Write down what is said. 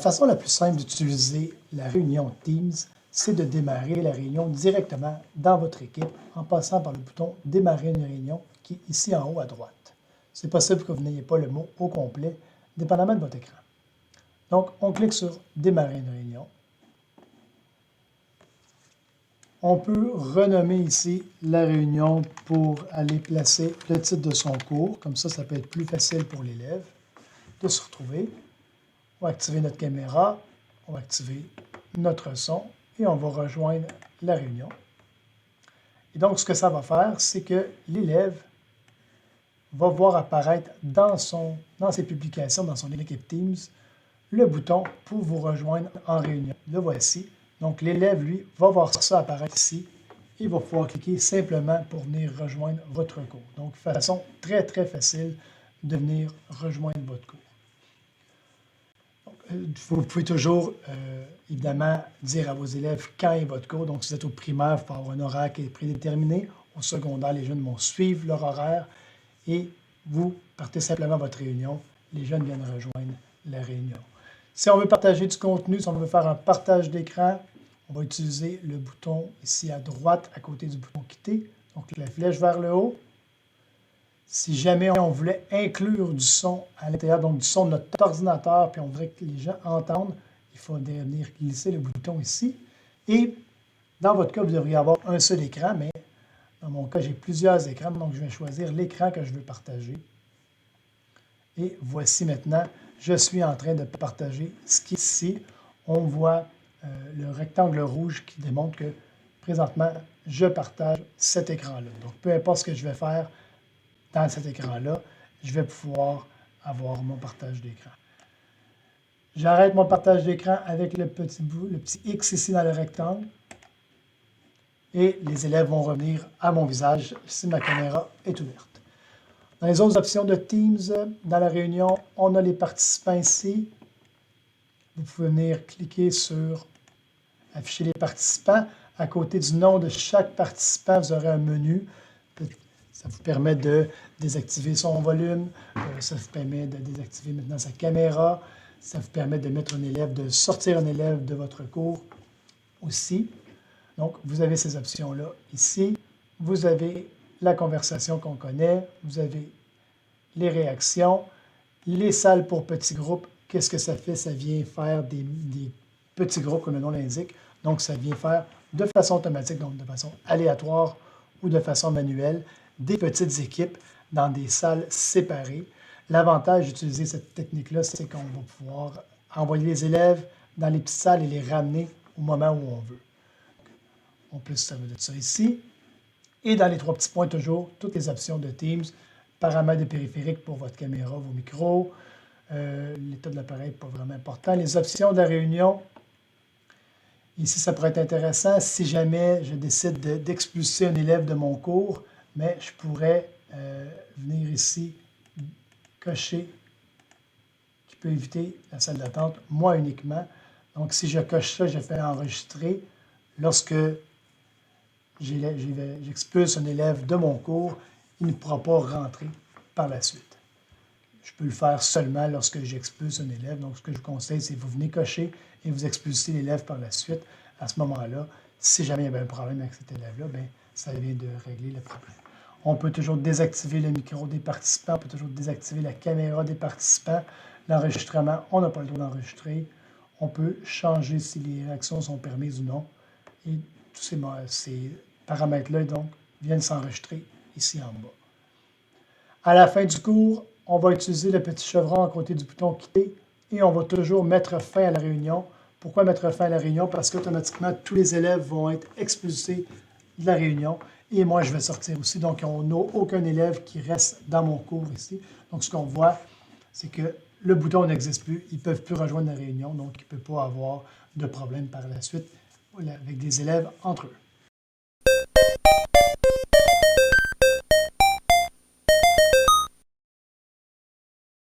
façon la plus simple d'utiliser la réunion Teams, c'est de démarrer la réunion directement dans votre équipe en passant par le bouton « Démarrer une réunion » qui est ici en haut à droite. C'est possible que vous n'ayez pas le mot au complet, dépendamment de votre écran. Donc, on clique sur « Démarrer une réunion ». On peut renommer ici la réunion pour aller placer le titre de son cours. Comme ça peut être plus facile pour l'élève de se retrouver. On va activer notre caméra, on va activer notre son et on va rejoindre la réunion. Et donc, ce que ça va faire, c'est que l'élève va voir apparaître dans ses publications, dans son équipe Teams, le bouton pour vous rejoindre en réunion. Le voici. Donc, l'élève, lui, va voir ça apparaître ici. Il va pouvoir cliquer simplement pour venir rejoindre votre cours. Donc, façon très, très facile de venir rejoindre votre cours. Vous pouvez toujours, évidemment, dire à vos élèves quand est votre cours. Donc, si vous êtes au primaire, il faut avoir un horaire qui est prédéterminé. Au secondaire, les jeunes vont suivre leur horaire et vous partez simplement votre réunion. Les jeunes viennent rejoindre la réunion. Si on veut partager du contenu, si on veut faire un partage d'écran, on va utiliser le bouton ici à droite, à côté du bouton « Quitter ». Donc, la flèche vers le haut. Si jamais on voulait inclure du son à l'intérieur, donc du son de notre ordinateur, puis on voudrait que les gens entendent, il faudrait venir glisser le bouton ici. Et dans votre cas, vous devriez avoir un seul écran, mais dans mon cas, j'ai plusieurs écrans, donc je vais choisir l'écran que je veux partager. Et voici maintenant, je suis en train de partager ce qui est ici. On voit le rectangle rouge qui démontre que présentement, je partage cet écran-là. Donc, peu importe ce que je vais faire dans cet écran-là, je vais pouvoir avoir mon partage d'écran. J'arrête mon partage d'écran avec le petit X ici dans le rectangle. Et les élèves vont revenir à mon visage si ma caméra est ouverte. Dans les autres options de Teams, dans la réunion, on a les participants ici. Vous pouvez venir cliquer sur « Afficher les participants ». À côté du nom de chaque participant, vous aurez un menu. Ça vous permet de désactiver son volume. Ça vous permet de désactiver maintenant sa caméra. Ça vous permet de mettre un élève, de sortir un élève de votre cours aussi. Donc, vous avez ces options-là ici. Vous avez la conversation qu'on connaît. Vous avez les réactions. Les salles pour petits groupes, qu'est-ce que ça fait? Ça vient faire des petits groupes, comme le nom l'indique. Donc, ça vient faire de façon automatique, donc de façon aléatoire ou de façon manuelle, des petites équipes dans des salles séparées. L'avantage d'utiliser cette technique-là, c'est qu'on va pouvoir envoyer les élèves dans les petites salles et les ramener au moment où on veut. On peut se servir de ça ici. Et dans les trois petits points, toujours, toutes les options de Teams, paramètres de périphérique pour votre caméra, vos micros, l'état de l'appareil, pas vraiment important. Les options de la réunion, ici, ça pourrait être intéressant si jamais je décide d'expulser un élève de mon cours, mais je pourrais venir ici, cocher, qui peut éviter la salle d'attente, moi uniquement. Donc, si je coche ça, je fais enregistrer. Lorsque j'expulse un élève de mon cours, il ne pourra pas rentrer par la suite. Je peux le faire seulement lorsque j'expulse un élève. Donc, ce que je vous conseille, c'est que vous venez cocher et vous expulsez l'élève par la suite. À ce moment-là, si jamais il y avait un problème avec cet élève-là, bien, ça vient de régler le problème. On peut toujours désactiver le micro des participants, on peut toujours désactiver la caméra des participants. L'enregistrement, on n'a pas le droit d'enregistrer. On peut changer si les réactions sont permises ou non. Et tous ces paramètres-là, donc, viennent s'enregistrer ici en bas. À la fin du cours, on va utiliser le petit chevron à côté du bouton « Quitter » et on va toujours mettre fin à la réunion. Pourquoi mettre fin à la réunion? Parce qu'automatiquement, tous les élèves vont être expulsés de la réunion et moi, je vais sortir aussi. Donc, on n'a aucun élève qui reste dans mon cours ici. Donc, ce qu'on voit, c'est que le bouton n'existe plus. Ils ne peuvent plus rejoindre la réunion, donc il ne peut pas avoir de problème par la suite avec des élèves entre eux.